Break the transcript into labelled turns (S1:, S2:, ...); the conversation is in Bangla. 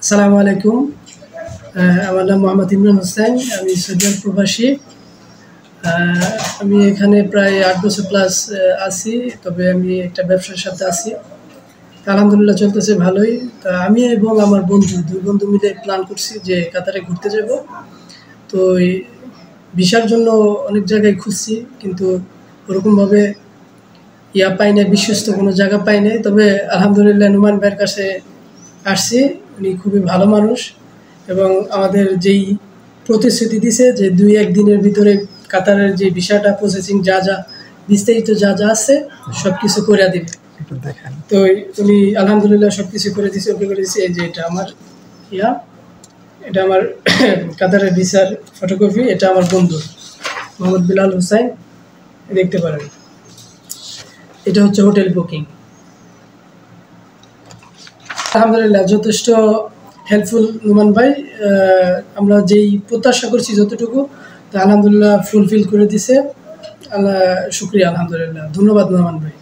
S1: আসসালামু আলাইকুম। আমার নাম মোহাম্মদ ইমরান হোসেন। আমি সৌদি প্রবাসী। আমি এখানে প্রায় ৮ বছর প্লাস আছি। তবে আমি একটা ব্যবসার সাথে আছি। তা আলহামদুলিল্লাহ চলতেছে ভালোই। তা আমি এবং আমার বন্ধু ২ বন্ধু মিলে প্ল্যান করছি যে কাতারে ঘুরতে যাব। তো এই ভিসার জন্য অনেক জায়গায় খুঁজছি, কিন্তু ওরকমভাবে পাই নাই, বিশ্বস্ত কোনো জায়গা পাই নাই। তবে আলহামদুলিল্লাহ নোমান ভাইয়ের কাছে আসছি। উনি খুবই ভালো মানুষ এবং আমাদের যেই প্রতিশ্রুতি দিছে যে ২-১ দিনের ভিতরে কাতারের যে ভিসাটা প্রসেসিং যা বিস্তারিত যা আছে সব কিছু করে দিবে। তো উনি আলহামদুলিল্লাহ সব কিছু করে দিছে, ওকে করে দিছে। এই যে এটা আমার ইয়া এটা আমার কাতারের ভিসার ফটোকপি। এটা আমার বন্ধু মোহাম্মদ বিলাল হোসাইন, দেখতে পারেন। এটা হচ্ছে হোটেল বুকিং। আলহামদুলিল্লাহ যথেষ্ট হেল্পফুল নোমান ভাই। আমরা যেই প্রত্যাশা করছি যতটুকু, তা আলহামদুলিল্লাহ ফুলফিল করে দিছে। শুক্রিয়া, আলহামদুলিল্লাহ। ধন্যবাদ নোমান ভাই।